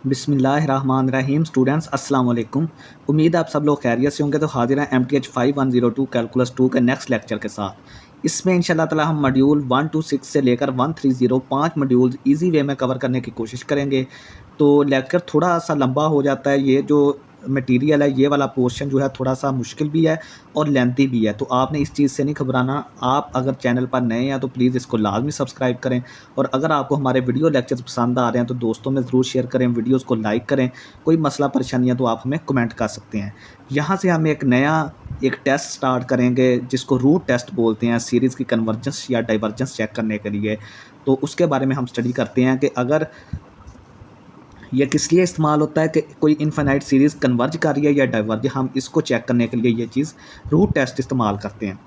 बिस्मिल्लाहिर्रहमानिर्रहीम। स्टूडेंट्स अस्सलाम वालेकुम। उम्मीद है आप सब लोग खैरियत से होंगे। तो हाजिर हैं MTH 5102 कैलकुलस 2 के नेक्स्ट लेक्चर के साथ। इसमें इंशाल्लाह ताला हम मॉड्यूल 1 to 6 से लेकर 130 5 मॉड्यूल्स ईजी वे में कवर करने की कोशिश करेंगे। तो लेक्चर थोड़ा सा लंबा हो जाता है। ये जो मटेरियल है, ये वाला पोर्शन जो है थोड़ा सा मुश्किल भी है और लेंथी भी है। तो आपने इस चीज़ से नहीं घबराना। आप अगर चैनल पर नए हैं तो प्लीज़ इसको लाजमी सब्सक्राइब करें, और अगर आपको हमारे वीडियो लेक्चर्स पसंद आ रहे हैं तो दोस्तों में ज़रूर शेयर करें, वीडियोस को लाइक करें। कोई मसला परेशानी है तो आप हमें कमेंट कर सकते हैं। यहाँ से हम एक टेस्ट स्टार्ट करेंगे जिसको रूट टेस्ट बोलते हैं, सीरीज़ की कन्वर्जेंस या डाइवर्जेंस चेक करने के लिए। तो उसके बारे में हम स्टडी करते हैं कि अगर ये किस लिए इस्तेमाल होता है कि कोई इनफाइनाइट सीरीज़ कन्वर्ज कर रही है या डाइवर्ज, हम इसको चेक करने के लिए ये चीज़ रूट टेस्ट इस्तेमाल करते हैं।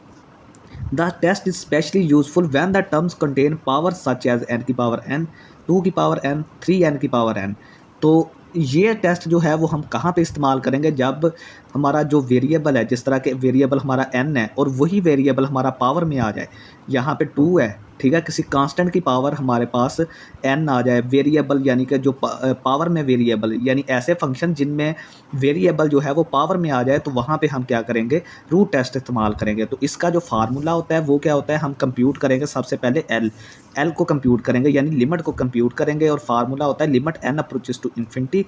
The test is specially useful when the terms contain power such as n की पावर n, 2 की पावर n, 3n की पावर n। तो ये टेस्ट जो है वो हम कहाँ पे इस्तेमाल करेंगे, जब हमारा जो वेरिएबल है, जिस तरह के वेरिएबल हमारा n है और वही वेरिएबल हमारा पावर में आ जाए। यहाँ पे 2 है, ठीक है, किसी कांस्टेंट की पावर हमारे पास n आ जाए। वेरिएबल यानी कि जो पावर में वेरिएबल, यानी ऐसे फंक्शन जिनमें वेरिएबल जो है वो पावर में आ जाए, तो वहाँ पे हम क्या करेंगे, रूट टेस्ट इस्तेमाल करेंगे। तो इसका जो फार्मूला होता है वो क्या होता है, हम कंप्यूट करेंगे सबसे पहले एल को कंप्यूट करेंगे, यानी लिमिट को कंप्यूट करेंगे। और फार्मूला होता है limit n approaches to infinity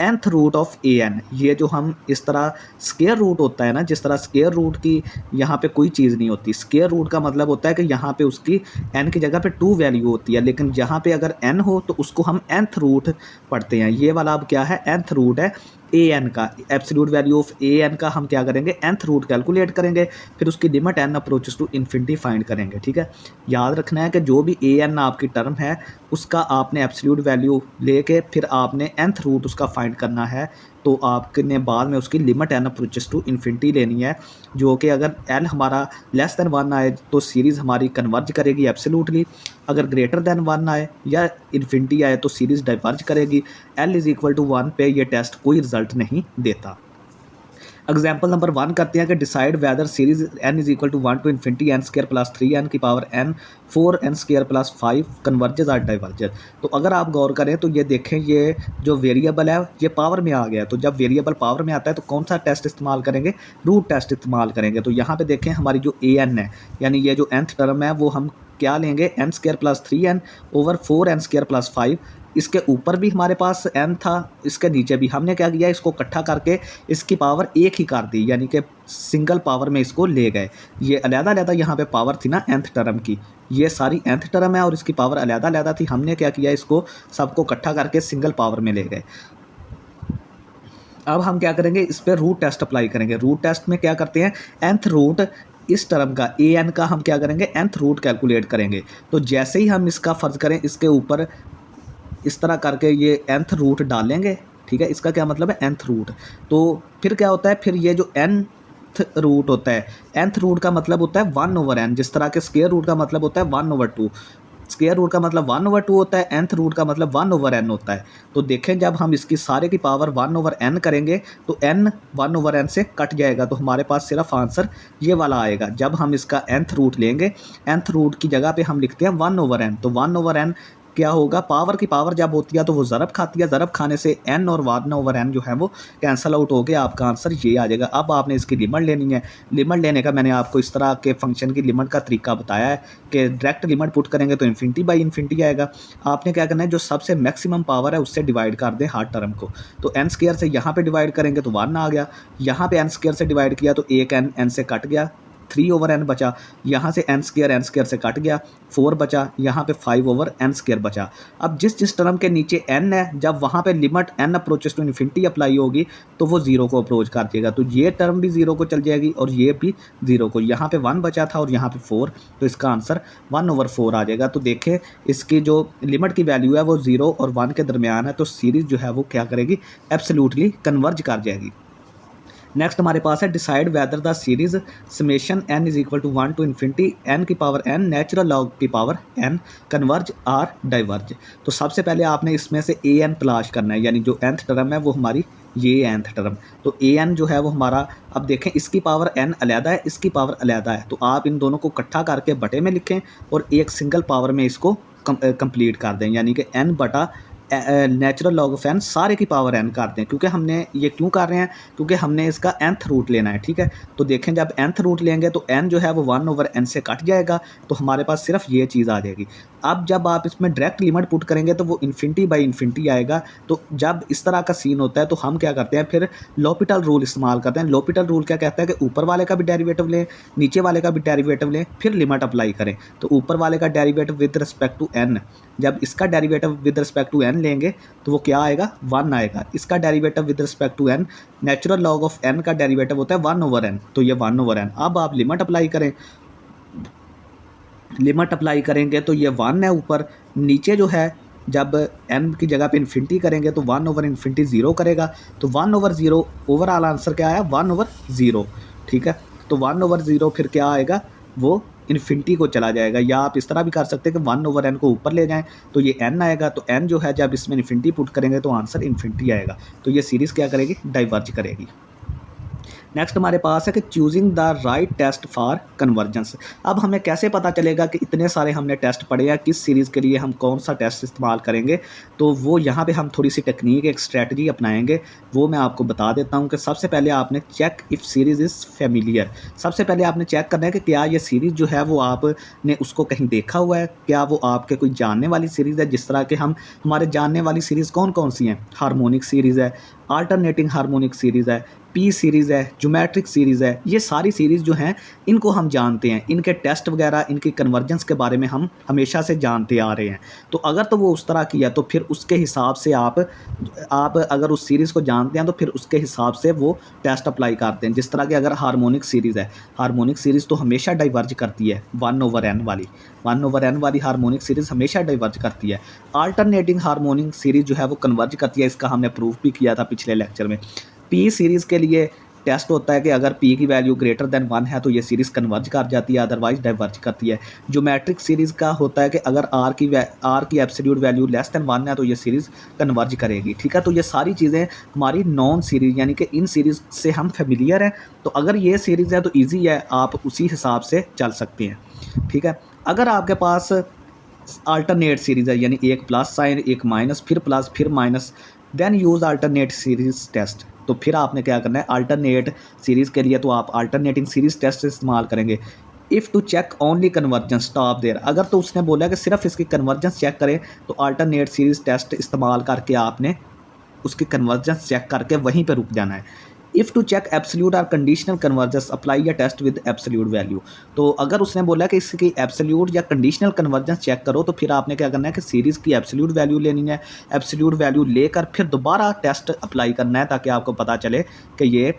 nth root of an। ये जो हम इस तरह स्क्वायर रूट होता है ना, जिस तरह स्क्वायर रूट की यहाँ पे कोई चीज़ नहीं होती। स्क्वायर रूट का मतलब होता है कि यहाँ पे उसकी n की जगह पे 2 वैल्यू होती है, लेकिन यहाँ पे अगर n हो तो उसको हम nth रूट पढ़ते हैं। ये वाला अब क्या है, nth रूट है an का। एब्सोल्यूट वैल्यू ऑफ an का हम क्या करेंगे, nth रूट कैलकुलेट करेंगे, फिर उसकी limit n approaches to infinity find करेंगे। ठीक है, याद रखना है कि जो भी an आपकी टर्म है उसका आपने एब्सोल्यूट वैल्यू लेके फिर आपने nth रूट उसका फाइंड करना है। तो आपने बाद में उसकी limit n approaches to infinity लेनी है, जो कि अगर n हमारा लेस देन 1 आए तो सीरीज़ हमारी कन्वर्ज करेगी एब्सोल्यूटली। अगर ग्रेटर देन 1 आए या इन्फिनिटी आए तो सीरीज़ डाइवर्ज करेगी। l इज़ इक्वल टू 1 पे ये टेस्ट कोई रिजल्ट नहीं देता। एग्जाम्पल नंबर 1 करते हैं कि decide whether series n is equal to 1 to infinity n square plus 3n की power n 4n square plus 5 converges or diverges. तो अगर आप गौर करें तो ये देखें, ये जो वेरिएबल है ये पावर में आ गया। तो जब वेरिएबल पावर में आता है तो कौन सा टेस्ट इस्तेमाल करेंगे, रूट टेस्ट इस्तेमाल करेंगे। तो यहाँ पे देखें हमारी जो an है, यानी ये जो nth टर्म है वो हम क्या लेंगे, n square plus 3n over 4n square plus 5। इसके ऊपर भी हमारे पास n था, इसके नीचे भी हमने क्या किया, इसको इकट्ठा करके इसकी पावर एक ही कर दी, यानी कि सिंगल पावर में इसको ले गए। ये अलहदा अलहदा यहाँ पे पावर थी ना nth टर्म की, ये सारी nth टर्म है और इसकी पावर अलहदा अलहदा थी। हमने क्या किया, इसको सबको इकट्ठा करके सिंगल पावर में ले गए। अब हम क्या करेंगे, इस पर रूट टेस्ट अप्लाई करेंगे। रूट टेस्ट में क्या करते हैं, nth रूट इस टर्म का an का हम क्या करेंगे, nth रूट कैलकुलेट करेंगे। तो जैसे ही हम इसका फ़र्ज़ करें, इसके ऊपर इस तरह करके ये nth रूट डालेंगे। ठीक है, इसका क्या मतलब है, nth रूट। तो फिर क्या होता है, फिर ये जो nth रूट होता है, nth रूट का मतलब होता है 1 ओवर n, जिस तरह के स्क्वायर रूट का मतलब होता है 1 ओवर 2। स्क्वायर रूट का मतलब 1 ओवर 2 होता है, nth रूट का मतलब 1 ओवर n होता है। तो देखें, जब हम इसकी सारे की पावर 1 ओवर n करेंगे तो n 1 ओवर n से कट जाएगा, तो हमारे पास सिर्फ आंसर ये वाला आएगा। जब हम इसका nth रूट लेंगे, nth रूट की जगह पे हम लिखते हैं 1 ओवर n। तो 1 ओवर n क्या होगा, पावर की पावर जब होती है तो वो ज़रब खाती है, ज़रब खाने से n और 1 ओवर n जो है वो कैंसिल आउट हो गया, आपका आंसर ये आ जाएगा। अब आपने इसकी लिमिट लेनी है। लिमिट लेने का मैंने आपको इस तरह के फंक्शन की लिमिट का तरीका बताया है कि डायरेक्ट लिमिट पुट करेंगे तो इन्फिनिटी बाई इन्फिनिटी आएगा। आपने क्या करना है, जो सबसे मैक्सिमम पावर है उससे डिवाइड कर दें हर टर्म को। तो n स्क्वायर से यहाँ पर डिवाइड करेंगे तो 1 आ गया, यहाँ पर n स्क्वायर से डिवाइड किया तो एक n से कट गया, 3 ओवर n बचा, यहाँ से n स्क्वायर से कट गया, 4 बचा, यहाँ पे 5 ओवर n स्क्वायर बचा। अब जिस टर्म के नीचे n है, जब वहाँ पे limit n approaches to infinity apply होगी तो वो 0 को अप्रोच कर देगा। तो ये टर्म भी 0 को चल जाएगी और ये भी 0 को। यहाँ पे 1 बचा था और यहाँ पे 4, तो इसका आंसर 1 ओवर 4 आ जाएगा। तो देखें, इसकी जो लिमिट की वैल्यू है वो 0 और 1 के दरमियान है, तो सीरीज़ जो है वो क्या करेगी, एब्सोल्युटली कन्वर्ज कर जाएगी। नेक्स्ट हमारे पास है decide whether the series summation n is equal to 1 to infinity n की पावर n नेचुरल लॉग की power n converge or diverge. तो सबसे पहले आपने इसमें से an तलाश करना है, यानी जो nth टर्म है वो हमारी ये nth टर्म। तो an जो है वो हमारा, अब देखें इसकी पावर n अलहदा है, इसकी पावर अलहदा है, तो आप इन दोनों को इकट्ठा करके बटे में लिखें और एक सिंगल पावर में इसको कंप्लीट कर दें, यानी कि n बटा नेचुरल लॉग ऑफ एन सारे की पावर एन करते हैं, क्योंकि हमने ये क्यों कर रहे हैं, क्योंकि हमने इसका nth रूट लेना है, ठीक है। तो देखें जब nth रूट लेंगे तो n जो है वो 1/n से कट जाएगा, तो हमारे पास सिर्फ ये चीज़ आ जाएगी। अब जब आप इसमें डायरेक्ट लिमिट पुट करेंगे तो वो इन्फिनिटी बाई इन्फिनिटी आएगा। तो जब इस तरह का सीन होता है तो हम क्या करते हैं, फिर l'Hopital रूल इस्तेमाल करते हैं। l'Hopital रूल क्या कहता है कि ऊपर वाले का भी डेरिवेटिव लें, नीचे वाले का भी डेरिवेटिव लें, फिर लिमिट अप्लाई करें। तो ऊपर वाले का derivative with respect to n, जब इसका derivative with respect to n लेंगे तो वो क्या आएगा, 1 आएगा। इसका derivative with respect to n, natural log of n का डेरिवेटिव होता है 1/n, तो ये 1/n। अब आप लिमिट अप्लाई करें, लिमिट अप्लाई करेंगे तो ये 1 है ऊपर, नीचे जो है जब n की जगह पे इन्फिनिटी करेंगे तो 1/∞ 0 करेगा। तो 1/0 ओवरऑल आंसर क्या आया, 1/0, ठीक है। तो 1/0 फिर क्या आएगा, वो इन्फिनिटी को चला जाएगा। या आप इस तरह भी कर सकते हैं कि 1/n को ऊपर ले जाएं तो ये n आएगा। तो n जो है जब इसमें इन्फिनिटी पुट करेंगे तो आंसर इन्फिनिटी आएगा। तो ये सीरीज़ क्या करेगी, डाइवर्ज करेगी। नेक्स्ट हमारे पास है कि choosing the right test for convergence. अब हमें कैसे पता चलेगा कि इतने सारे हमने टेस्ट पढ़े हैं, किस सीरीज़ के लिए हम कौन सा टेस्ट इस्तेमाल करेंगे। तो वो यहाँ पे हम थोड़ी सी टेक्निक, एक स्ट्रेटजी अपनाएंगे, वो मैं आपको बता देता हूँ। कि सबसे पहले आपने check if series is familiar. सबसे पहले आपने चेक करना है कि क्या ये सीरीज़ जो है वो आपने उसको कहीं देखा हुआ है, क्या वो आपके कोई जानने वाली सीरीज़ है। जिस तरह के हमारे जानने वाली सीरीज़ कौन कौन सी हैं, हार्मोनिक सीरीज़ है, अल्टरनेटिंग हार्मोनिक सीरीज़ है, पी सीरीज़ है, ज्योमेट्रिक सीरीज़ है। ये सारी सीरीज़ जो हैं इनको हम जानते हैं, इनके टेस्ट वगैरह, इनकी कन्वर्जेंस के बारे में हम हमेशा से जानते आ रहे हैं। तो अगर तो वो उस तरह की है तो फिर उसके हिसाब से आप अगर उस सीरीज़ को जानते हैं तो फिर उसके हिसाब से वो टेस्ट अप्लाई करते हैं। जिस तरह की अगर हार्मोनिक सीरीज़ है, हार्मोनिक सीरीज़ तो हमेशा डाइवर्ज करती है 1/n वाली, 1/n वाली हार्मोनिक सीरीज़ हमेशा डाइवर्ज करती है। अल्टरनेटिंग हार्मोनिक सीरीज़ जो है वो कन्वर्ज करती है, इसका हमने प्रूफ भी किया था पिछले लेक्चर में। पी सीरीज़ के लिए टेस्ट होता है कि अगर पी की वैल्यू ग्रेटर देन 1 है तो ये सीरीज़ कन्वर्ज कर जाती है, अदरवाइज डाइवर्ज करती है। ज्योमेट्रिक सीरीज़ का होता है कि अगर आर की एब्सोल्यूट वैल्यू लेस देन 1 है तो ये सीरीज़ कन्वर्ज करेगी, ठीक है। तो ये सारी चीज़ें हमारी नॉन सीरीज़, यानी कि इन सीरीज़ से हम फेमिलियर हैं। तो अगर ये सीरीज़ है तो ईजी है, आप उसी हिसाब से चल सकते हैं, ठीक है। अगर आपके पास अल्टरनेट सीरीज़ है, यानी एक प्लस साइन, एक माइनस, फिर प्लस, फिर minus, then use alternate series test. तो फिर आपने क्या करना है, अल्टरनेट सीरीज़ के लिए तो आप अल्टरनेटिंग सीरीज़ टेस्ट इस्तेमाल करेंगे। If to check only convergence stop there. अगर तो उसने बोला कि सिर्फ इसकी कन्वर्जेंस चेक करें तो अल्टरनेट सीरीज़ टेस्ट इस्तेमाल करके आपने उसकी कन्वर्जेंस चेक करके वहीं पर रुक जाना है। इफ़ टू चेक एब्सोल्यूट और conditional convergence apply a test with absolute value. तो अगर उसने बोला कि इसकी एब्सोल्यूट या कंडीशनल कन्वर्जेंस चेक करो तो फिर आपने क्या करना है कि सीरीज़ की एब्सोल्यूट वैल्यू लेनी है, एब्सोल्यूट वैल्यू लेकर फिर दोबारा टेस्ट अप्लाई करना है, ताकि आपको पता चले कि ये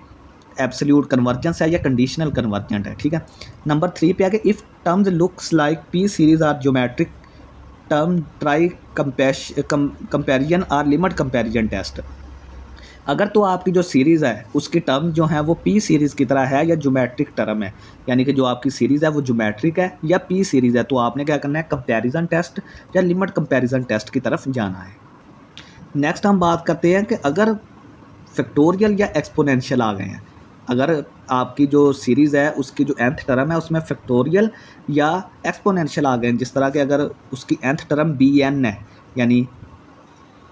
एब्सोल्यूट कन्वर्जेंस है या कंडीशनल कन्वर्जेंट है, ठीक है। नंबर 3 पे है कि if terms looks like P series or geometric term try comparison और लिमिट कंपेरिजन टेस्ट। अगर तो आपकी जो सीरीज़ है उसकी टर्म जो है वो पी सीरीज़ की तरह है या ज्योमेट्रिक टर्म है, यानी कि जो आपकी सीरीज़ है वो ज्योमेट्रिक है या पी सीरीज़ है, तो आपने क्या करना है, कंपैरिजन टेस्ट या लिमिट कंपैरिजन टेस्ट की तरफ जाना है। नेक्स्ट हम बात करते हैं कि अगर फैक्टोरियल या एक्सपोनेंशियल आ गए हैं, अगर आपकी जो सीरीज़ है उसकी जो nth टर्म है उसमें फैक्टोरियल या एक्सपोनेंशियल आ गए हैं। जिस तरह के अगर उसकी nth टर्म bn है, यानी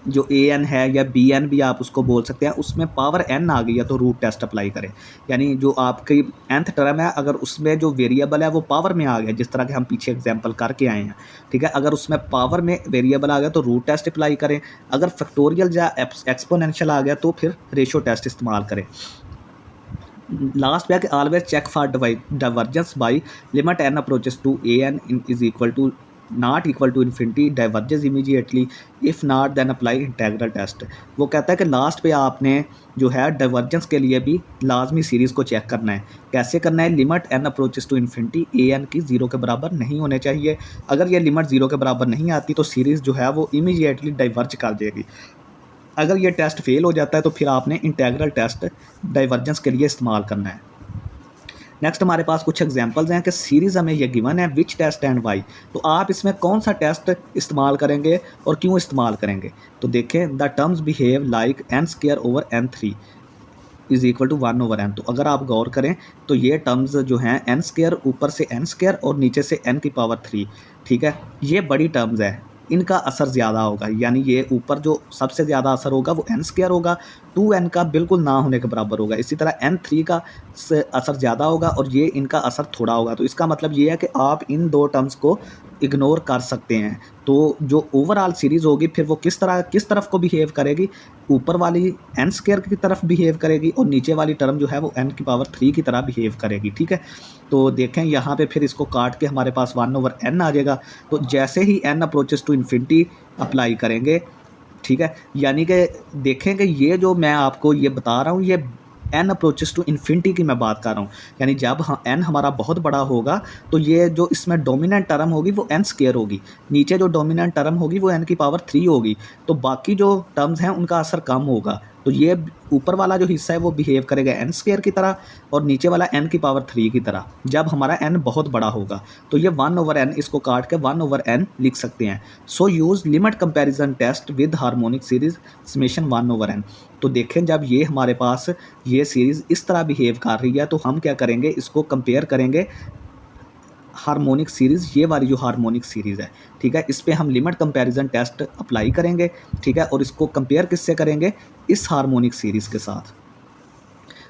जो an है या bn भी आप उसको बोल सकते हैं, उसमें पावर n आ गई है तो रूट टेस्ट अप्लाई करें। यानी जो आपकी nth टर्म है अगर उसमें जो वेरिएबल है वो पावर में आ गया, जिस तरह के हम पीछे एग्जांपल करके आए हैं, ठीक है। अगर उसमें पावर में वेरिएबल आ गया तो रूट टेस्ट अप्लाई करें। अगर फैक्टोरियल या एक्सपोनेंशियल आ गया तो फिर रेशियो टेस्ट इस्तेमाल करें। लास्ट पे है कि always check for divergence by limit n approaches to an is equal to not equal to infinity diverges immediately, if not then apply integral test. वो कहता है कि लास्ट पे आपने जो है डाइवर्जेंस के लिए भी लाजमी सीरीज़ को चेक करना है। कैसे करना है, limit n approaches to infinity an की 0 के बराबर नहीं होने चाहिए। अगर ये लिमिट 0 के बराबर नहीं आती तो सीरीज़ जो है वो इमीडिएटली डाइवर्ज कर देगी। अगर ये टेस्ट फेल हो जाता है तो फिर आपने इंटेग्रल टेस्ट डाइवर्जेंस के लिए इस्तेमाल करना है। नेक्स्ट हमारे पास कुछ एग्जांपल्स हैं कि सीरीज़ हमें ये गिवन है विच टेस्ट एंड वाई। तो आप इसमें कौन सा टेस्ट इस्तेमाल करेंगे और क्यों इस्तेमाल करेंगे। तो देखें, the terms behave like n² is equal to 1/n। तो अगर आप गौर करें तो ये टर्म्स जो हैं n² ऊपर से n² और नीचे से n की पावर 3, ठीक है, ये बड़ी टर्म्स है। इनका असर ज़्यादा होगा, यानी ये ऊपर जो सबसे ज़्यादा असर होगा वो n स्क्वायर होगा, 2n का बिल्कुल ना होने के बराबर होगा। इसी तरह n3 का असर ज़्यादा होगा और ये इनका असर थोड़ा होगा। तो इसका मतलब ये है कि आप इन दो टर्म्स को इग्नोर कर सकते हैं। तो जो ओवरऑल सीरीज़ होगी फिर वो किस तरफ को बिहेव करेगी, ऊपर वाली n स्क्वायर की तरफ बिहेव करेगी और नीचे वाली टर्म जो है वो n की पावर 3 की तरह बिहेव करेगी, ठीक है। तो देखें यहाँ पे फिर इसको काट के हमारे पास 1/n आ जाएगा। तो जैसे ही n approaches to infinity apply करेंगे, ठीक है, यानी कि देखें कि ये जो मैं आपको ये बता रहा हूँ ये n अप्रोचेस टू इन्फिनिटी की मैं बात कर रहा हूँ। यानी जब n हमारा बहुत बड़ा होगा तो ये जो इसमें डोमिनेंट टर्म होगी वो n स्क्वायर होगी, नीचे जो डोमिनेंट टर्म होगी वो n की पावर 3 होगी। तो बाकी जो टर्म्स हैं उनका असर कम होगा। तो ये ऊपर वाला जो हिस्सा है वो बिहेव करेगा n स्क्वायर की तरह और नीचे वाला n की पावर 3 की तरह जब हमारा n बहुत बड़ा होगा। तो ये 1/n, इसको काट के 1/n लिख सकते हैं। So use limit comparison test with harmonic series summation 1/n। तो देखें जब ये हमारे पास ये सीरीज़ इस तरह बिहेव कर रही है तो हम क्या करेंगे, इसको कंपेयर करेंगे हार्मोनिक सीरीज़, ये वाली जो हार्मोनिक सीरीज़ है, ठीक है, इस पे हम लिमिट कंपैरिजन टेस्ट अप्लाई करेंगे, ठीक है, और इसको कंपेयर किससे करेंगे, इस हार्मोनिक सीरीज़ के साथ।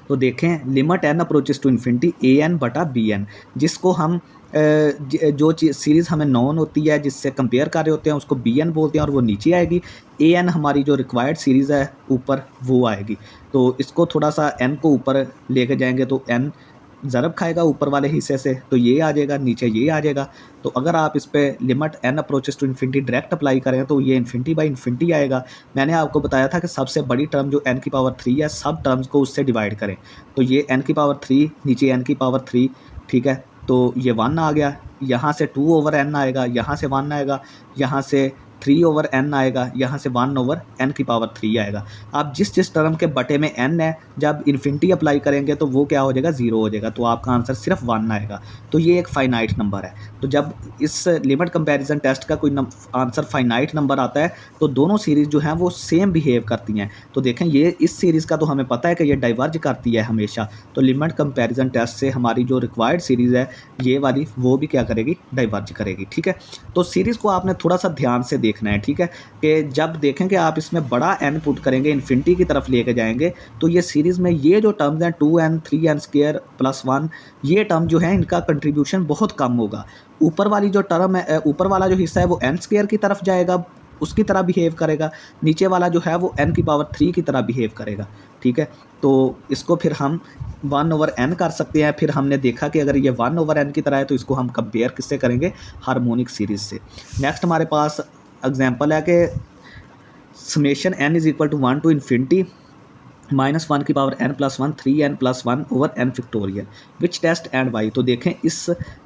तो देखें limit n approaches to infinity an/bn, जिसको हम जो सीरीज़ हमें नॉन होती है जिससे कंपेयर कर रहे होते हैं उसको bn बोलते हैं और वो नीचे आएगी। an हमारी जो रिक्वायर्ड सीरीज़ है ऊपर वो आएगी। तो इसको थोड़ा सा n को ऊपर लेके जाएंगे तो n ज़रब खाएगा ऊपर वाले हिस्से से, तो ये आ जाएगा, नीचे ये आ जाएगा। तो अगर आप इस पे limit n approaches to infinity direct apply करें तो ये इन्फिनिटी बाई इन्फिनिटी आएगा। मैंने आपको बताया था कि सबसे बड़ी टर्म जो n की पावर 3 है सब टर्म्स को उससे डिवाइड करें। तो ये n की पावर 3 नीचे n की पावर 3, ठीक है, तो ये 1 आ गया, यहाँ से 2/n आएगा, यहाँ से 1 आएगा, यहाँ से 3/n आएगा, यहाँ से 1/n की पावर 3 आएगा। आप जिस टर्म के बटे में n है जब इन्फिनिटी अप्लाई करेंगे तो वो क्या हो जाएगा, 0 हो जाएगा। तो आपका आंसर सिर्फ 1 आएगा। तो ये एक फाइनाइट नंबर है। तो जब इस लिमिट कंपैरिजन टेस्ट का कोई आंसर फाइनाइट नंबर आता है तो दोनों सीरीज़ जो हैं वो सेम बिहेव करती हैं। तो देखें ये इस सीरीज़ का तो हमें पता है कि ये डाइवर्ज करती है हमेशा। तो लिमिट कंपैरिजन टेस्ट से हमारी जो रिक्वायर्ड सीरीज़ है ये वाली वो भी क्या करेगी, डाइवर्ज करेगी, ठीक है। तो सीरीज़ को आपने थोड़ा सा ध्यान से देखना है, ठीक है, कि जब देखें कि आप इसमें बड़ा n पुट करेंगे, इन्फिनिटी की तरफ लेके जाएंगे, तो ये सीरीज़ में ये जो टर्म्स हैं 2n 3n स्क्वायर प्लस 1, ये टर्म जो है इनका कंट्रीब्यूशन बहुत कम होगा। ऊपर वाली जो टर्म है, ऊपर वाला जो हिस्सा है वो n स्क्वायर की तरफ जाएगा, उसकी तरह बिहेव करेगा, नीचे वाला जो है वो n की पावर 3 की तरह बिहेव करेगा, ठीक है। तो इसको फिर हम 1/n कर सकते हैं। फिर हमने देखा कि अगर ये 1/n की तरह है तो इसको हम कंपेयर किससे करेंगे, हार्मोनिक सीरीज़ से। नेक्स्ट हमारे पास एग्जांपल है कि summation n is equal to 1 to infinity -1 की power n plus 1 3n plus 1/n factorial which test and why. तो देखें इस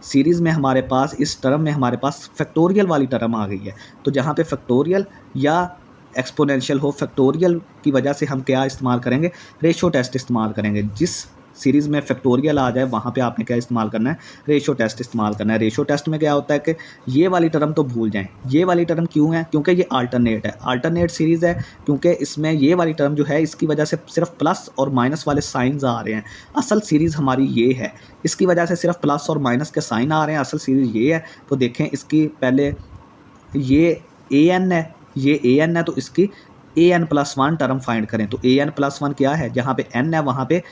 सीरीज़ में हमारे पास, इस टर्म में हमारे पास फैक्टोरियल वाली टर्म आ गई है। तो जहाँ पे फैक्टोरियल या एक्सपोनेंशियल हो, फैक्टोरियल की वजह से हम क्या इस्तेमाल करेंगे, रेशो टेस्ट इस्तेमाल करेंगे। जिस सीरीज़ में फैक्टोरियल आ जाए वहाँ पे आपने क्या इस्तेमाल करना है, रेशो टेस्ट इस्तेमाल करना है। रेशो टेस्ट में क्या होता है कि ये वाली टर्म तो भूल जाएं, ये वाली टर्म क्यों है, क्योंकि ये अल्टरनेट है, अल्टरनेट सीरीज़ है, क्योंकि इसमें ये वाली टर्म जो है इसकी वजह से सिर्फ प्लस और माइनस वाले साइंस आ रहे हैं। असल सीरीज़ हमारी ये है, इसकी वजह से सिर्फ प्लस और माइनस के साइन आ रहे हैं, असल सीरीज़ ये है। तो देखें इसकी पहले ये an है, ये an है, तो इसकी an+1 टर्म फाइंड करें। तो an+1 क्या है, जहाँ पे n है वहाँ पे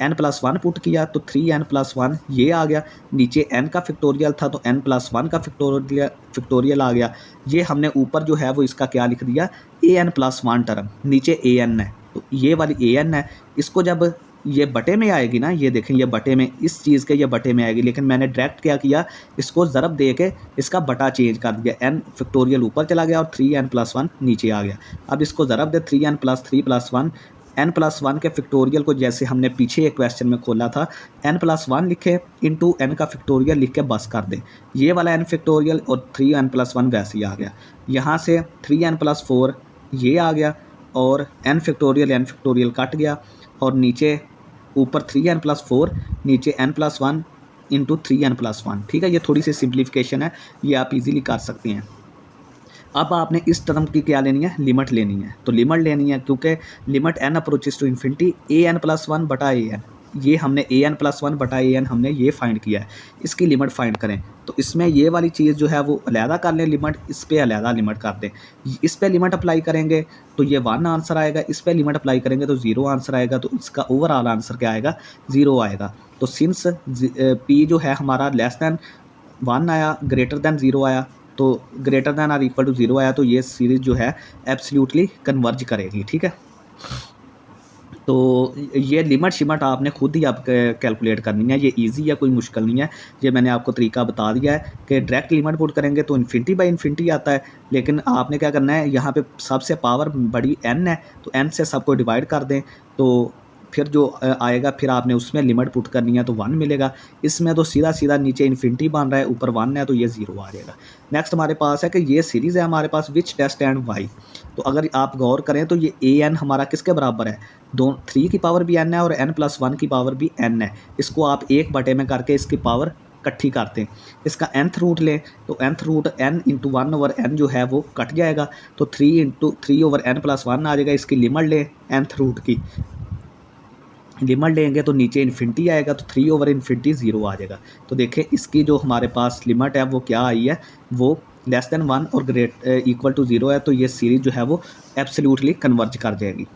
n+1 पुट किया तो 3n+1 ये आ गया, नीचे n का फैक्टोरियल था तो n+1 का फैक्टोरियल आ गया। ये हमने ऊपर जो है वो इसका क्या लिख दिया, an+1 टर्म, नीचे an है, तो ये वाली an है। इसको जब ये बटे में आएगी ना, ये देखें ये बटे में, इस चीज़ के ये बटे में आएगी, लेकिन मैंने डायरेक्ट क्या किया, इसको ज़रब दे के इसका बटा चेंज कर दिया, n फैक्टोरियल ऊपर चला गया और 3n+1 नीचे आ गया। अब इसको ज़रब दे 3n+3+1, n+1 के फैक्टोरियल को जैसे हमने पीछे एक क्वेश्चन में खोला था, n+1 लिखे इंटू n का फैक्टोरियल लिख के बस कर दे, ये वाला n फैक्टोरियल और 3n+1 वैसे ही आ गया। यहाँ से 3n+4 ये आ गया और n फैक्टोरियल कट गया और नीचे ऊपर 3n+4 नीचे n+1 इंटू 3n+1, ठीक है। ये थोड़ी सी सिंप्लीफिकेशन है, ये आप इजीली कर सकते हैं। अब आपने इस टर्म की क्या लेनी है, लिमिट लेनी है। तो लिमिट लेनी है क्योंकि limit n approaches to infinity an+1 बटा an, ये हमने ए एन प्लस वन बटा ए एन हमने ये फाइंड किया है, इसकी लिमिट फाइंड करें। तो इसमें ये वाली चीज़ जो है वो अलहदा कर लें लिमिट, इस पर अलहदा लिमिट कर दें। इस पर लिमिट अप्लाई करेंगे तो ये 1 आंसर आएगा, इस पर लिमिट अप्लाई करेंगे तो 0 आंसर आएगा। तो इसका ओवरऑल आंसर क्या आएगा, 0 आएगा। तो सिंस पी जो है हमारा लेस दैन 1 आया, ग्रेटर दैन 0 आया, तो greater than or equal to 0 आया, तो ये सीरीज़ जो है एब्सोल्युटली कन्वर्ज करेगी। ठीक है, तो ये लिमिट शिमट आपने खुद ही आप कैलकुलेट करनी है, ये इजी है, कोई मुश्किल नहीं है। ये मैंने आपको तरीका बता दिया है कि डायरेक्ट लिमिट पुट करेंगे तो इन्फिनिटी बाई इन्फिनिटी आता है, लेकिन आपने क्या करना है, यहाँ पे सबसे पावर बड़ी n है तो n से सबको डिवाइड कर दें, तो फिर जो आएगा फिर आपने उसमें लिमिट पुट करनी है तो 1 मिलेगा। इसमें तो सीधा सीधा नीचे इन्फिनिटी बन रहा है, ऊपर 1 है तो ये 0 आ जाएगा। नेक्स्ट हमारे पास है कि ये सीरीज़ है हमारे पास विच टेस्ट एंड वाई। तो अगर आप गौर करें तो ये ए एन हमारा किसके बराबर है, 3 की पावर भी n है और n प्लस 1 की पावर भी n है। इसको आप एक बटे में करके इसकी पावर इकट्ठी करते हैं, इसका nth रूट लें तो nth root n into 1 over n जो है वो कट जाएगा, तो 3 इंटू 3 ओवर n प्लस 1 आ जाएगा। इसकी लिमिट लें, nth रूट की लिमिट लेंगे तो नीचे इन्फिनिटी आएगा, तो 3 ओवर इन्फिनिटी 0 आ जाएगा। तो देखें इसकी जो हमारे पास लिमिट है वो क्या आई है, वो लेस दैन 1 और ग्रेट इक्वल टू 0 है, तो ये सीरीज़ जो है वो एब्सोल्युटली कन्वर्ज कर जाएगी।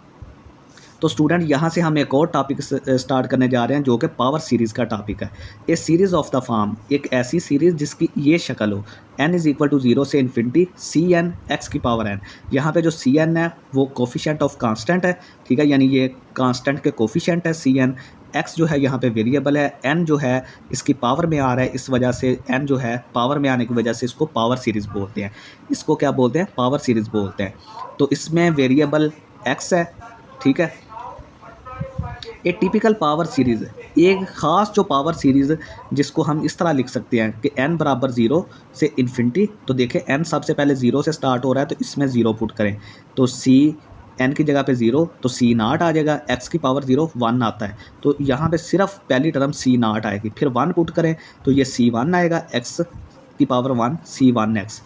तो स्टूडेंट यहाँ से हम एक और टॉपिक स्टार्ट करने जा रहे हैं जो कि पावर सीरीज़ का टॉपिक है। ए सीरीज़ ऑफ द फॉर्म, एक ऐसी सीरीज़ जिसकी ये शक्ल हो, n इज़ इक्वल टू 0 से इन्फिनिटी सी एन एक्स की पावर n। यहाँ पे जो सी एन है वो कोफिशेंट ऑफ कांस्टेंट है, ठीक है, यानी ये कांस्टेंट के कोफिशेंट है सी एन। एक्स जो है यहाँ पे वेरिएबल है, n जो है इसकी पावर में आ रहा है, इस वजह से n जो है पावर में आने की वजह से इसको पावर सीरीज़ बोलते हैं। इसको क्या बोलते हैं, पावर सीरीज़ बोलते हैं। तो इसमें वेरिएबल x है, ठीक है। ए टिपिकल पावर सीरीज़ है, एक ख़ास जो पावर सीरीज़ जिसको हम इस तरह लिख सकते हैं कि n बराबर 0 से इन्फिनिटी। तो देखें n सबसे पहले 0 से स्टार्ट हो रहा है तो इसमें 0 पुट करें, तो c n की जगह पे 0 तो c नाट आ जाएगा, x की पावर 0 1 आता है, तो यहाँ पे सिर्फ पहली टर्म c नाट आएगी। फिर 1 पुट करें तो ये c1 आएगा, x की पावर 1 c1x।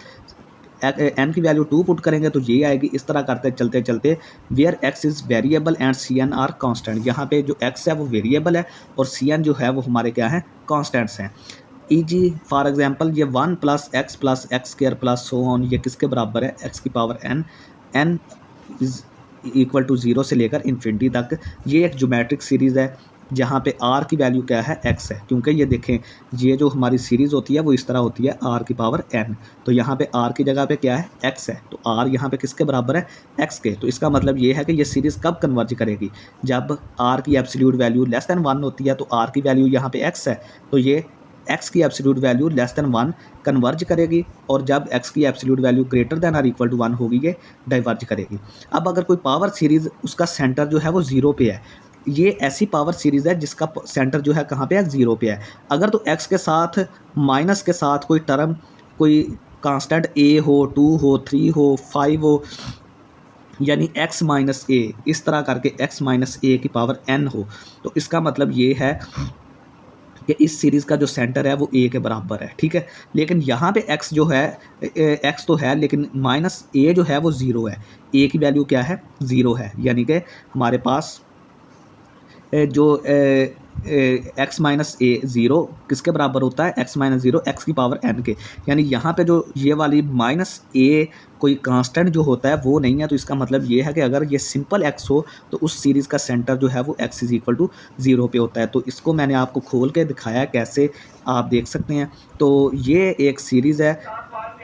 n की वैल्यू 2 पुट करेंगे तो ये आएगी। इस तरह करते चलते चलते where x is variable and C N are constant, यहाँ पे जो x है वो वेरिएबल है और सी एन जो है वो हमारे क्या है, कॉन्स्टेंट्स हैं। ई.जी. फॉर एग्जांपल ये 1 plus x square plus so on, ये किसके बराबर है, x की power n is equal to 0 से लेकर इन्फिनिटी तक। ये एक ज्योमेट्रिक सीरीज़ है जहाँ पे r की वैल्यू क्या है, x है, क्योंकि ये देखें ये जो हमारी सीरीज़ होती है वो इस तरह होती है r की पावर n। तो यहाँ पे r की जगह पे क्या है, x है, तो r यहाँ पे किसके बराबर है, x के। तो इसका मतलब ये है कि ये सीरीज़ कब कन्वर्ज करेगी, जब r की एब्सोल्यूट वैल्यू लेस दैन 1 होती है। तो r की वैल्यू यहाँ पे x है, तो ये x की absolute value less than 1 converge करेगी, और जब x की absolute value greater than or equal to 1 होगी ये डाइवर्ज करेगी। अब अगर कोई पावर सीरीज़ उसका सेंटर जो है वो 0 पे है, ये ऐसी पावर सीरीज़ है जिसका सेंटर जो है कहाँ पे है, 0 पे है। अगर तो x के साथ माइनस के साथ कोई टर्म, कोई कांस्टेंट a हो, 2 हो, 3 हो, 5 हो, यानी x माइनस a, इस तरह करके x माइनस a की पावर n हो, तो इसका मतलब ये है कि इस सीरीज़ का जो सेंटर है वो a के बराबर है, ठीक है। लेकिन यहाँ पे x जो है, x तो है लेकिन माइनस a जो है वो 0 है, a की वैल्यू क्या है, 0 है, यानी कि हमारे पास जो x माइनस ए 0 किसके बराबर होता है, x माइनस 0 x की पावर n के। यानी यहाँ पे जो ये वाली माइनस a कोई कांस्टेंट जो होता है वो नहीं है। तो इसका मतलब ये है कि अगर ये सिंपल x हो तो उस सीरीज़ का सेंटर जो है वो x इज़ इक्वल टू 0 पे होता है। तो इसको मैंने आपको खोल के दिखाया कैसे, आप देख सकते हैं। तो ये एक सीरीज़ है,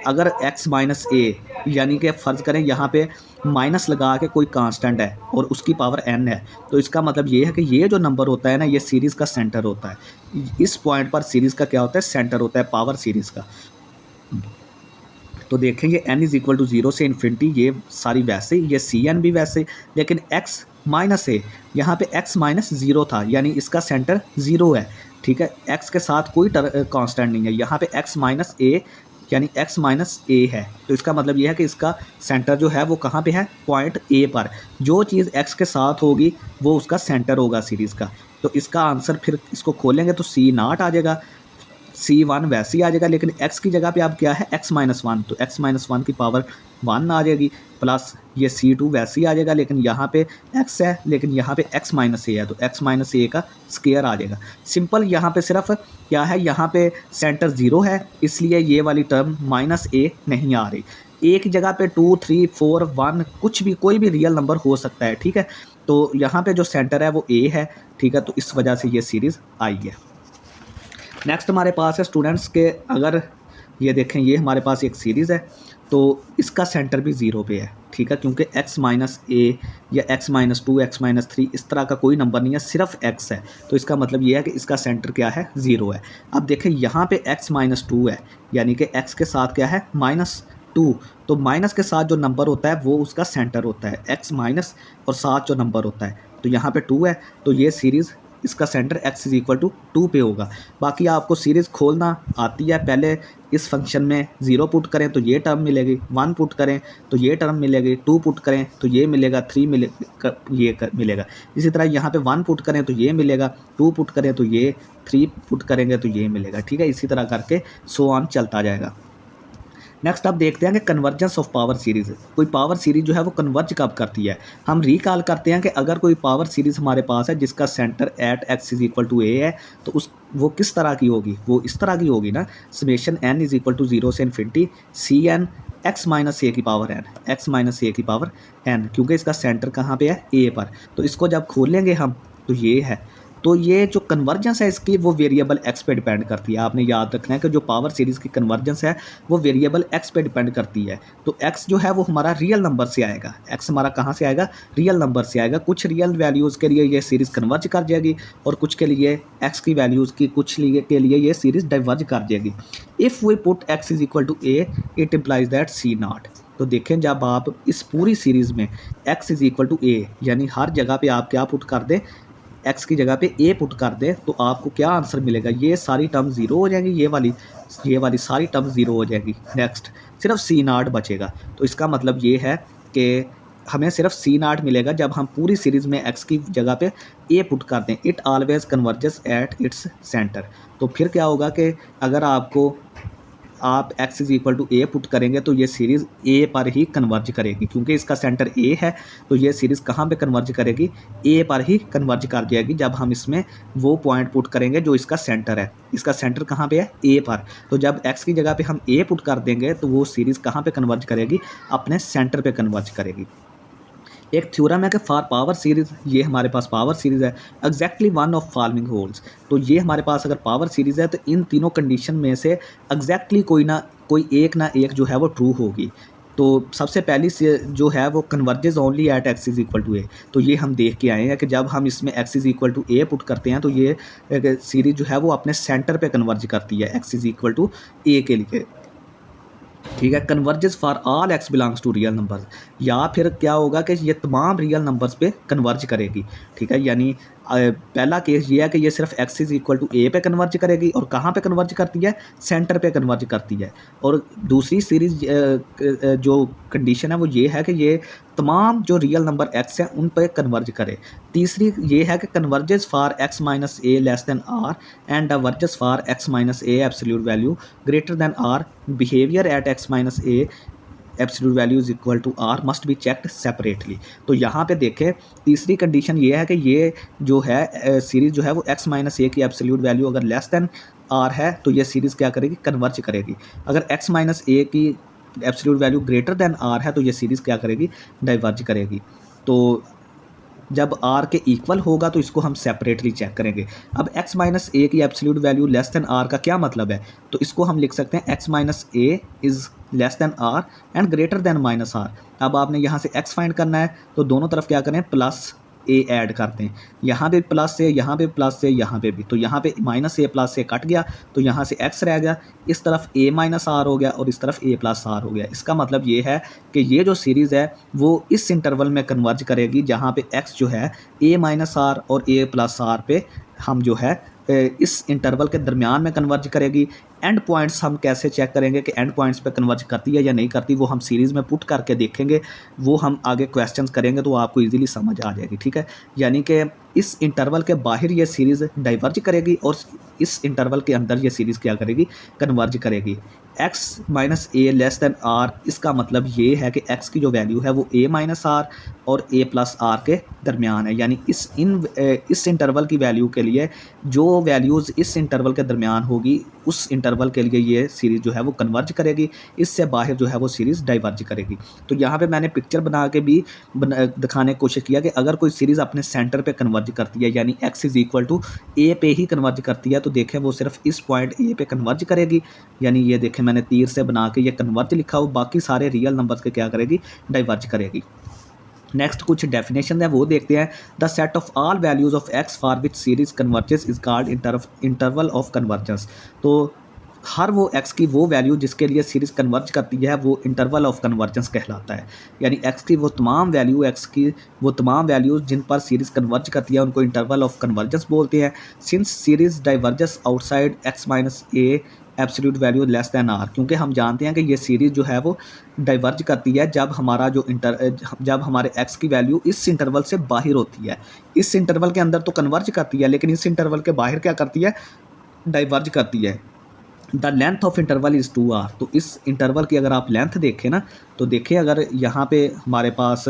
अगर x माइनस ए, यानी कि फ़र्ज़ करें यहाँ पे माइनस लगा के कोई कांस्टेंट है और उसकी पावर n है, तो इसका मतलब ये है कि ये जो नंबर होता है ना, ये सीरीज़ का सेंटर होता है। इस पॉइंट पर सीरीज़ का क्या होता है, सेंटर होता है पावर सीरीज़ का। तो देखें ये n इज़ इक्वल टू 0 से इन्फिनिटी, ये सारी वैसे, ये सी एन भी वैसे, लेकिन x माइनस ए, यहाँ पे x माइनस 0 था, यानी इसका सेंटर 0 है, ठीक है। x के साथ कोई कांस्टेंट नहीं है, यहाँ पे x माइनस ए यानी x माइनस ए है। तो इसका मतलब ये है कि इसका सेंटर जो है वो कहाँ पे है, पॉइंट ए पर। जो चीज़ x के साथ होगी वो उसका सेंटर होगा सीरीज़ का। तो इसका आंसर फिर इसको खोलेंगे तो c नाट आ जाएगा, c1 वैसे ही आ जाएगा, लेकिन x की जगह पे अब क्या है, x माइनस 1, तो x माइनस 1 की पावर 1 आ जाएगी, प्लस ये C2 वैसे ही आ जाएगा, लेकिन यहाँ पे x है, लेकिन यहाँ पे x माइनस ए है, तो x माइनस ए का स्क्वायर आ जाएगा। सिंपल यहाँ पे सिर्फ क्या है, यहाँ पे सेंटर 0 है, इसलिए ये वाली टर्म माइनस ए नहीं आ रही। एक जगह पे 2, 3, 4, 1 कुछ भी कोई भी रियल नंबर हो सकता है, ठीक है। तो यहाँ पे जो सेंटर है वो ए है, ठीक है, तो इस वजह से ये सीरीज़ आई है। नेक्स्ट हमारे पास है स्टूडेंट्स के, अगर ये देखें ये हमारे पास एक सीरीज़ है, तो इसका सेंटर भी 0 पे है, ठीक है, क्योंकि x माइनस ए या x माइनस 2, x माइनस 3 इस तरह का कोई नंबर नहीं है, सिर्फ x है। तो इसका मतलब ये है कि इसका सेंटर क्या है, 0 है। अब देखें यहाँ पे x माइनस 2 है, यानी कि x के साथ क्या है, -2। तो माइनस के साथ जो नंबर होता है वो उसका सेंटर होता है, x माइनस और साथ जो नंबर होता है, तो यहाँ पे 2 है, तो ये सीरीज़ इसका centre x is equal to 2 पे होगा। बाकी आपको सीरीज़ खोलना आती है, पहले इस फंक्शन में 0 पुट करें तो ये टर्म मिलेगी, 1 पुट करें तो ये टर्म मिलेगी, 2 पुट करें तो ये मिलेगा, 3 मिलेगा। इसी तरह यहाँ पे 1 पुट करें तो ये मिलेगा, 2 पुट करें तो ये, 3 पुट करेंगे तो ये मिलेगा, ठीक है। इसी तरह करके सो ऑन चलता जाएगा। नेक्स्ट आप देखते हैं कि कन्वर्जेंस ऑफ पावर सीरीज़, कोई पावर सीरीज़ जो है वो कन्वर्ज कब करती है। हम रिकॉल करते हैं कि अगर कोई पावर सीरीज़ हमारे पास है जिसका centre at x is equal to a है, तो वो किस तरह की होगी, वो इस तरह की होगी ना, summation n is equal to 0 से infinity Cn x minus a की power n, x minus a की पावर n, क्योंकि इसका सेंटर कहाँ पे है, ए पर। तो इसको जब खोलेंगे हम तो ये है, तो ये जो कन्वर्जेंस है इसकी वो वेरिएबल x पे डिपेंड करती है। आपने याद रखना है कि जो पावर सीरीज़ की कन्वर्जेंस है वो वेरिएबल x पे डिपेंड करती है। तो x जो है वो हमारा रियल नंबर से आएगा, x हमारा कहाँ से आएगा, रियल नंबर से आएगा। कुछ रियल वैल्यूज़ के लिए ये सीरीज़ कन्वर्ज कर जाएगी और कुछ के लिए x की वैल्यूज़ की कुछ के लिए ये सीरीज़ डाइवर्ज कर जाएगी। If we put x is equal to a, it implies that C naught. तो देखें जब आप इस पूरी सीरीज़ में x is equal to a, यानी हर जगह पे आप क्या पुट कर दें, x की जगह पे a पुट कर दें, तो आपको क्या आंसर मिलेगा, ये सारी टर्म 0 हो जाएगी, ये वाली सारी टर्म 0 हो जाएगी। नेक्स्ट सिर्फ C नॉट बचेगा। तो इसका मतलब ये है कि हमें सिर्फ C नॉट मिलेगा जब हम पूरी सीरीज़ में x की जगह पे a पुट कर दें। It always converges at its centre. तो फिर क्या होगा कि अगर आप x is equal to a put करेंगे तो ये सीरीज़ ए पर ही कन्वर्ज करेगी, क्योंकि इसका सेंटर ए है, तो ये सीरीज़ कहाँ पे कन्वर्ज करेगी, ए पर ही कन्वर्ज कर जाएगी जब हम इसमें वो पॉइंट पुट करेंगे जो इसका सेंटर है। इसका सेंटर कहाँ पे है, ए पर। तो जब x की जगह पे हम ए पुट कर देंगे तो वो सीरीज़ कहाँ पे कन्वर्ज करेगी, अपने सेंटर पे कन्वर्ज करेगी। एक थ्योरम है कि फॉर पावर सीरीज़, ये हमारे पास पावर सीरीज़ है, exactly one of following holds. तो ये हमारे पास अगर पावर सीरीज़ है तो इन तीनों कंडीशन में से एग्जैक्टली कोई ना एक जो है वो ट्रू होगी। तो सबसे पहली से जो है वो converges only at x is equal to a. तो ये हम देख के आए हैं कि जब हम इसमें x is equal to a put करते हैं तो ये सीरीज़ जो है वो अपने सेंटर पे कन्वर्ज करती है x is equal to a के लिए, ठीक है। Converges for all x belongs to real numbers, या फिर क्या होगा कि ये तमाम रियल नंबर्स पे कन्वर्ज करेगी, ठीक है। यानी पहला केस ये है कि ये सिर्फ x इज इक्वल टू ए पे कन्वर्ज करेगी, और कहाँ पे कन्वर्ज करती है, सेंटर पे कन्वर्ज करती है। और दूसरी सीरीज़ जो कंडीशन है वो ये है कि ये तमाम जो रियल नंबर x हैं उन पे कन्वर्ज करे। तीसरी ये है कि converges for x minus a less than R and diverges for x minus a absolute value greater than R, behaviour at x minus a absolute value is equal to R must be checked separately. तो यहाँ पे देखें तीसरी condition ये है कि ये जो है सीरीज़ जो है वो x माइनस ए की एब्सोल्यूट वैल्यू अगर लेस दैन आर है तो ये सीरीज़ क्या करेगी, कन्वर्ज करेगी। अगर x माइनस ए की absolute value greater than R है तो ये सीरीज़ क्या करेगी, डाइवर्ज करेगी। तो जब r के इक्वल होगा तो इसको हम सेपरेटली चेक करेंगे। अब x माइनस ए की absolute value less then r का क्या मतलब है, तो इसको हम लिख सकते हैं x minus A is less than r and greater than minus r। अब आपने यहाँ से x फाइंड करना है तो दोनों तरफ क्या करें, प्लस ए ऐड करते हैं, यहाँ पे प्लस से, यहाँ पे प्लस से, यहाँ पे भी। तो यहाँ पे माइनस ए प्लस से कट गया तो यहाँ से x रह गया, इस तरफ a माइनस आर हो गया और इस तरफ a प्लस आर हो गया। इसका मतलब ये है कि ये जो सीरीज़ है वो इस इंटरवल में कन्वर्ज करेगी जहाँ पे x जो है a माइनस आर और a प्लस आर पे हम जो है इस इंटरवल के दरमियान में कन्वर्ज करेगी। एंड पॉइंट्स हम कैसे चेक करेंगे कि एंड पॉइंट्स पे कन्वर्ज करती है या नहीं करती, वो हम सीरीज़ में पुट करके देखेंगे, वो हम आगे क्वेश्चंस करेंगे तो आपको इजीली समझ आ जाएगी, ठीक है। यानी कि इस इंटरवल के बाहर ये सीरीज़ डाइवर्ज करेगी और इस इंटरवल के अंदर ये सीरीज़ क्या करेगी, कन्वर्ज करेगी। x minus a less than R, इसका मतलब ये है कि x की जो वैल्यू है वो a माइनस आर और a प्लस आर के दरमियान है। यानी इस इंटरवल की वैल्यू के लिए जो वैल्यूज़ इस इंटरवल के दरमियान होगी उस इंटरवल के लिए ये सीरीज़ जो है वो कन्वर्ज करेगी, इससे बाहर जो है वो सीरीज़ डाइवर्ज करेगी। तो यहाँ पे मैंने पिक्चर बना के भी दिखाने की कोशिश किया कि अगर कोई सीरीज़ अपने सेंटर पे कन्वर्ज करती है यानी x इज़ इक्वल टू ए पे ही कन्वर्ज करती है, तो देखें वो सिर्फ इस पॉइंट ए पे कन्वर्ज करेगी। यानी ये देखें मैंने तीर से बना के ये कन्वर्ज लिखा हो, बाकी सारे रियल नंबर्स के क्या करेगी, डाइवर्ज करेगी। नेक्स्ट कुछ डेफिनेशन है वो देखते हैं। The set of all values of x for which series converges is called interval of convergence. तो हर वो x की वो वैल्यू जिसके लिए सीरीज़ कन्वर्ज करती है वो इंटरवल ऑफ कन्वर्जेंस कहलाता है। यानी x की वो तमाम वैल्यू, x की वो तमाम वैल्यूज़ जिन पर सीरीज़ कन्वर्ज करती है उनको इंटरवल ऑफ कन्वर्जेंस बोलते हैं। Since series diverges outside x minus a absolute value less than R, क्योंकि हम जानते हैं कि ये सीरीज़ जो है वो डाइवर्ज करती है जब हमारा जब हमारे x की वैल्यू इस इंटरवल से बाहर होती है। इस इंटरवल के अंदर तो कन्वर्ज करती है लेकिन इस इंटरवल के बाहर क्या करती है, डाइवर्ज करती है। The length of interval is 2r। तो इस इंटरवल की अगर आप लेंथ देखें ना, तो देखिए अगर यहाँ पे हमारे पास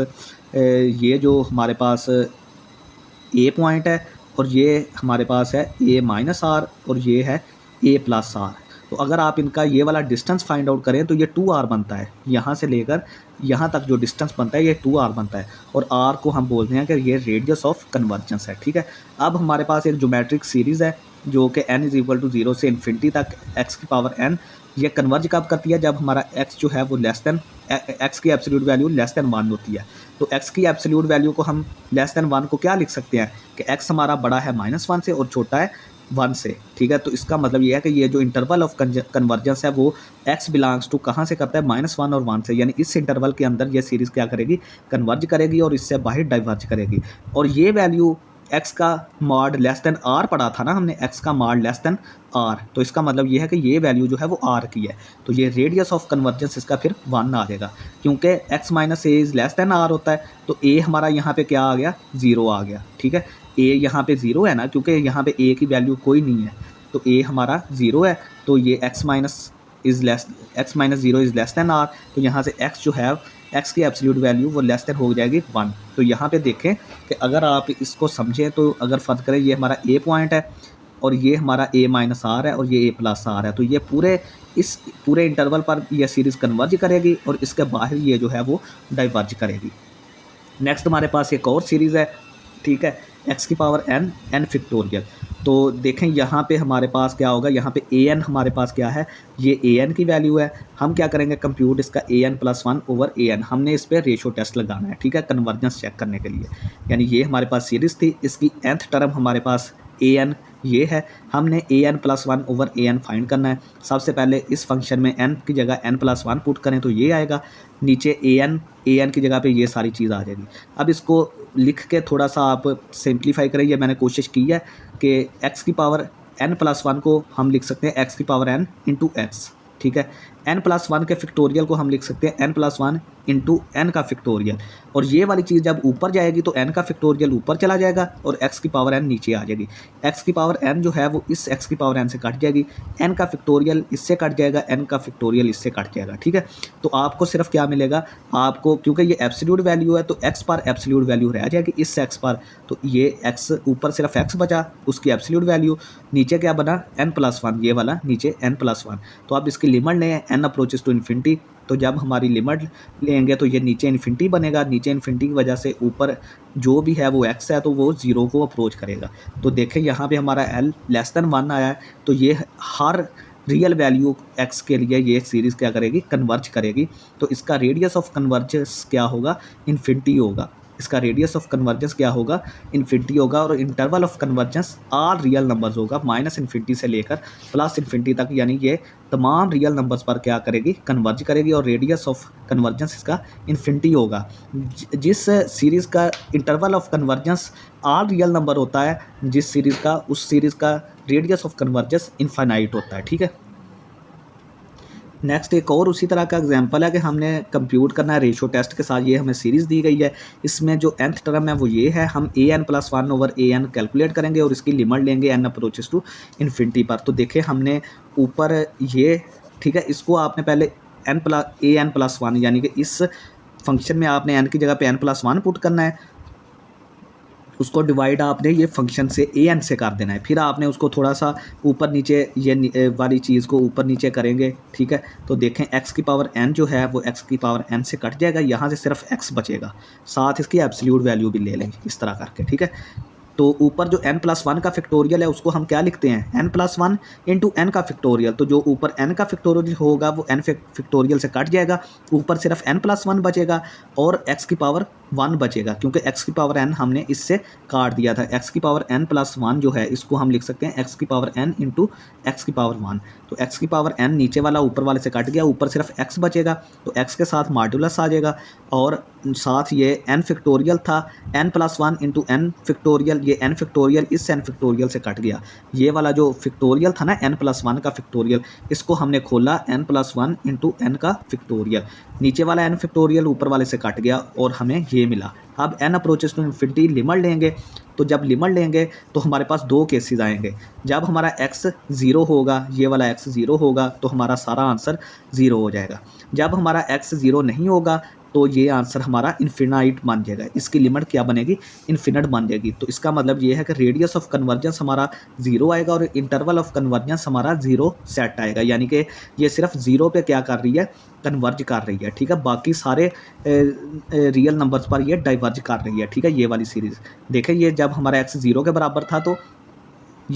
ये जो हमारे पास ए पॉइंट है और ये हमारे पास है a माइनस आर और ये है a प्लस आर, तो अगर आप इनका ये वाला डिस्टेंस फाइंड आउट करें तो ये 2r बनता है। यहाँ से लेकर यहाँ तक जो डिस्टेंस बनता है ये 2r बनता है और r को हम बोलते हैं कि ये रेडियस ऑफ कन्वर्जेंस है, ठीक है। अब हमारे पास एक ज्योमेट्रिक सीरीज़ है जो कि n इज़ इक्वल टू 0 से इन्फिनिटी तक x की पावर n, ये कन्वर्ज कब करती है, जब हमारा x जो है वो लेस दैन x की एब्सोल्यूट वैल्यू लेस दैन 1 होती है। तो x की एब्सोल्यूट वैल्यू को हम लेस दैन 1 को क्या लिख सकते हैं कि x हमारा बड़ा है -1 से और छोटा है 1 से, ठीक है। तो इसका मतलब ये है कि ये जो इंटरवल ऑफ कन्वर्जेंस है वो x बिलोंग्स टू कहाँ से करता है, -1 और 1 से। यानी इस इंटरवल के अंदर ये सीरीज़ क्या करेगी, कन्वर्ज करेगी और इससे बाहर डाइवर्ज करेगी। और ये वैल्यू x का मॉड लेस दैन r पढ़ा था ना हमने, x का मॉड लेस दैन r, तो इसका मतलब ये है कि ये वैल्यू जो है वो r की है। तो ये रेडियस ऑफ कन्वर्जेंस इसका फिर 1 आ जाएगा, क्योंकि x minus A is less than r होता है। तो a हमारा यहाँ पे क्या आ गया, 0 आ गया, ठीक है। a यहाँ पे 0 है ना, क्योंकि यहाँ पे a की वैल्यू कोई नहीं है, तो a हमारा 0 है। तो ये x minus 0 is less than r, तो यहाँ से x जो है x की एब्सोल्यूट वैल्यू वो लेस दैन हो जाएगी 1। तो यहाँ पे देखें कि अगर आप इसको समझें तो अगर फर्ज करें ये हमारा a पॉइंट है और ये हमारा a माइनस आर है और ये a प्लस आर है, तो ये इस पूरे इंटरवल पर यह सीरीज़ कन्वर्ज करेगी और इसके बाहर ये जो है वो डाइवर्ज करेगी। नेक्स्ट हमारे पास एक और सीरीज़ है, ठीक है, x की पावर n फैक्टोरियल। तो देखें यहाँ पे हमारे पास क्या होगा, यहाँ पे an हमारे पास क्या है, ये an की वैल्यू है। हम क्या करेंगे, कंप्यूट इसका an प्लस 1 ओवर an, हमने इस पर रेशो टेस्ट लगाना है, ठीक है, कन्वर्जेंस चेक करने के लिए। यानी ये हमारे पास सीरीज़ थी, इसकी nth टर्म हमारे पास an ये है, हमने an plus 1 over an find करना है। सबसे पहले इस फंक्शन में n की जगह n प्लस 1 पुट करें तो ये आएगा, नीचे an की जगह पे ये सारी चीज़ आ जाएगी। अब इसको लिख के थोड़ा सा आप सिंप्लीफाई करें, ये मैंने कोशिश की है कि x की पावर n प्लस 1 को हम लिख सकते हैं x की पावर n इंटू x, ठीक है। n प्लस 1 के फैक्टोरियल को हम लिख सकते हैं n प्लस 1 इंटू n का फैक्टोरियल, और ये वाली चीज़ जब ऊपर जाएगी तो n का फैक्टोरियल ऊपर चला जाएगा और x की पावर n नीचे आ जाएगी। x की पावर n जो है वो इस x की पावर n से कट जाएगी, n का फैक्टोरियल इससे कट जाएगा, n का फैक्टोरियल इससे कट जाएगा, ठीक है। तो आपको सिर्फ क्या मिलेगा, आपको क्योंकि ये एब्सोल्यूट वैल्यू है तो x पर एब्सोल्यूट वैल्यू रह जाएगी इस x पर, तो ये x ऊपर सिर्फ x बचा, उसकी एब्सोल्यूट वैल्यू, नीचे क्या बना n प्लस 1, ये वाला नीचे n प्लस 1। तो आप इसकी लिमिट लें n अप्रोचेस टू इन्फिनिटी, तो जब हमारी लिमिट लेंगे तो ये नीचे इन्फिनिटी बनेगा, नीचे इन्फिनिटी की वजह से ऊपर जो भी है वो x है तो वो 0 को अप्रोच करेगा। तो देखें यहाँ पे हमारा l लेस दैन 1 आया है, तो ये हर रियल वैल्यू x के लिए ये सीरीज़ क्या करेगी, कन्वर्ज करेगी। तो इसका रेडियस ऑफ कन्वर्जेंस क्या होगा, इन्फिनिटी होगा। इसका रेडियस ऑफ कन्वर्जेंस क्या होगा, इन्फिनिटी होगा। और interval of convergence all real numbers होगा, -इन्फिनिटी से लेकर +इन्फिनिटी तक, यानी ये तमाम रियल नंबर्स पर क्या करेगी, कन्वर्ज करेगी। और रेडियस ऑफ कन्वर्जेंस इसका इन्फिनिटी होगा। जिस सीरीज़ का interval of convergence all real number होता है, जिस सीरीज़ का, उस सीरीज़ का रेडियस ऑफ कन्वर्जेंस इनफाइनाइट होता है, ठीक है। नेक्स्ट एक और उसी तरह का एग्जांपल है कि हमने कंप्यूट करना है रेशो टेस्ट के साथ। ये हमें सीरीज़ दी गई है, इसमें जो nth टर्म है वो ये है, हम an+1/an कैलकुलेट करेंगे और इसकी लिमिट लेंगे n अप्रोचेस टू इन्फिनिटी पर। तो देखें हमने ऊपर ये, ठीक है, इसको आपने पहले an+1 यानी कि इस फंक्शन में आपने n की जगह पे n+1 पुट करना है, उसको डिवाइड आपने ये फंक्शन से an से कर देना है। फिर आपने उसको थोड़ा सा ऊपर नीचे ये वाली चीज़ को ऊपर नीचे करेंगे, ठीक है। तो देखें x की पावर n जो है वो x की पावर n से कट जाएगा, यहाँ से सिर्फ x बचेगा, साथ इसकी एब्सोल्यूट वैल्यू भी ले लेंगे इस तरह करके, ठीक है। तो ऊपर जो n+1 का फैक्टोरियल है उसको हम क्या लिखते हैं, n+1 इंटू n का फैक्टोरियल। तो जो ऊपर n का फैक्टोरियल होगा वो n फैक्टोरियल से कट जाएगा, ऊपर सिर्फ n+1 बचेगा और x की पावर 1 बचेगा, क्योंकि x की पावर n हमने इससे काट दिया था। x की पावर n+1 जो है इसको हम लिख सकते हैं x की पावर n इंटू x की पावर 1। तो x की पावर n नीचे वाला ऊपर वाले से कट गया, ऊपर सिर्फ x बचेगा, तो x के साथ मॉड्यूलस आ जाएगा और साथ ये n फैक्टोरियल था, n+1 इंटू n फैक्टोरियल, ये n फैक्टोरियल इस n फैक्टोरियल से कट गया। ये वाला जो फैक्टोरियल था ना n+1 का फैक्टोरियल, इसको हमने खोला n+1 इंटू n का फैक्टोरियल, नीचे वाला n फैक्टोरियल ऊपर वाले से कट गया और हमें ये मिला। अब n approaches to infinity limit लेंगे, तो जब लिमिट लेंगे तो हमारे पास दो केसेस आएंगे। जब हमारा x 0 होगा, ये वाला x 0 होगा, तो हमारा सारा आंसर 0 हो जाएगा। जब हमारा x 0 नहीं होगा तो ये आंसर हमारा इन्फिनाइट बन जाएगा, इसकी लिमिट क्या बनेगी, इन्फिनिट बन जाएगी। तो इसका मतलब ये है कि रेडियस ऑफ कन्वर्जेंस हमारा 0 आएगा और इंटरवल ऑफ कन्वर्जेंस हमारा 0 सेट आएगा, यानी कि ये सिर्फ 0 पे क्या कर रही है, कन्वर्ज कर रही है, ठीक है। बाकी सारे रियल नंबर्स पर ये डाइवर्ज कर रही है, ठीक है। ये वाली सीरीज़ देखें, ये जब हमारा x 0 के बराबर था तो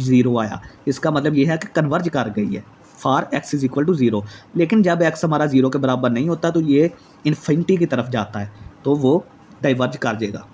0 आया, इसका मतलब ये है कि कन्वर्ज कर गई है for x is equal to 0। लेकिन जब x हमारा 0 के बराबर नहीं होता तो ये इन्फिनिटी की तरफ जाता है, तो वो डाइवर्ज कर देगा।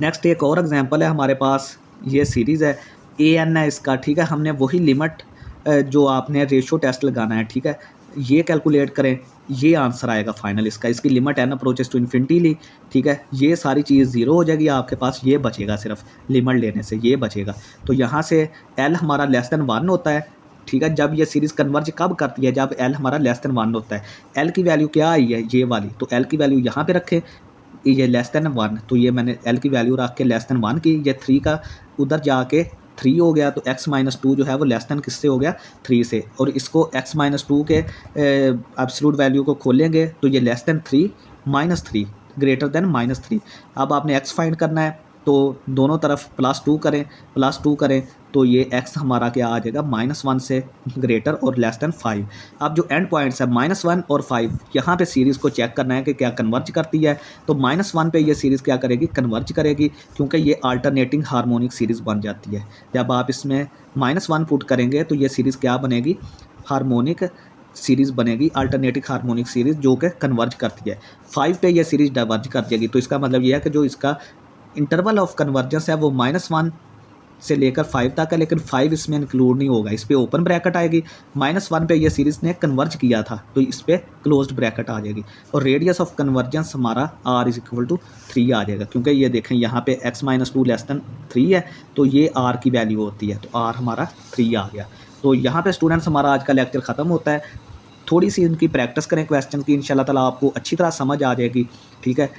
नेक्स्ट एक और एग्जांपल है हमारे पास, ये सीरीज़ है an है इसका, ठीक है। हमने वही लिमिट जो आपने रेशो टेस्ट लगाना है, ठीक है, ये कैलकुलेट करें, ये आंसर आएगा फाइनल इसका। इसकी limit n approaches to infinity ली, ठीक है। ये सारी चीज़ 0 हो जाएगी, आपके पास ये बचेगा, सिर्फ लिमिट लेने से ये बचेगा। तो यहाँ से l हमारा लेस देन 1 होता है, ठीक है। जब ये सीरीज़ कन्वर्ज कब करती है, जब l हमारा लेस देन 1 होता है। l की वैल्यू क्या आई है, ये वाली, तो l की वैल्यू यहाँ पे रखें, ये लेस देन 1, तो ये मैंने l की वैल्यू रख के लेस देन 1 की, ये 3 का उधर जाके 3 हो गया, तो x-2 जो है वो लेस देन किससे हो गया, 3 से। और इसको x-2 के एब्सोल्यूट वैल्यू को खोलेंगे तो ये लेस देन 3 -3 ग्रेटर देन -3। अब आपने x फाइंड करना है, तो दोनों तरफ +2 करें तो ये x हमारा क्या आ जाएगा, -1 से ग्रेटर और लेस देन 5। अब जो एंड पॉइंट्स है -1 और 5, यहाँ पे सीरीज़ को चेक करना है कि क्या कन्वर्ज करती है। तो -1 पे ये सीरीज़ क्या करेगी, कन्वर्ज करेगी, क्योंकि ये अल्टरनेटिंग हार्मोनिक सीरीज़ बन जाती है। जब आप इसमें -1 पुट करेंगे तो ये सीरीज़ क्या बनेगी, हार्मोनिक सीरीज़ बनेगी, अल्टरनेटिव हार्मोनिक सीरीज़ जो कि कन्वर्ज करती है। 5 पे ये सीरीज़ डाइवर्ज कर जाएगी। तो इसका मतलब ये है कि जो इसका इंटरवल ऑफ कन्वर्जेंस है वो -1 से लेकर 5 तक है, लेकिन 5 इसमें इंक्लूड नहीं होगा, इस पर ओपन ब्रैकेट आएगी। -1 पे ये सीरीज़ ने कन्वर्ज किया था तो इस पर क्लोज्ड ब्रैकेट आ जाएगी, और रेडियस ऑफ कन्वर्जेंस हमारा r इज इक्वल टू 3 आ जाएगा, क्योंकि ये देखें यहाँ पे x-2 लेस देन 3 है, तो ये r की वैल्यू होती है, तो r हमारा 3 आ गया। तो यहाँ पे स्टूडेंट्स हमारा आज का लेक्चर ख़त्म होता है। थोड़ी सी इनकी प्रैक्टिस करें क्वेश्चन की, इंशाल्लाह ताला आपको अच्छी तरह समझ आ जाएगी, ठीक है।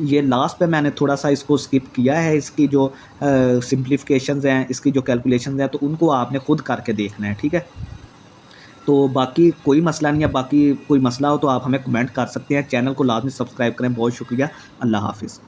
ये लास्ट पे मैंने थोड़ा सा इसको स्किप किया है, इसकी जो सिंप्लीफिकेशंस हैं, इसकी जो कैलकुलेशंस हैं, तो उनको आपने खुद करके देखना है, ठीक है। तो बाकी कोई मसला नहीं है, बाकी कोई मसला हो तो आप हमें कमेंट कर सकते हैं। चैनल को लाजमी सब्सक्राइब करें। बहुत शुक्रिया, अल्लाह हाफिज़।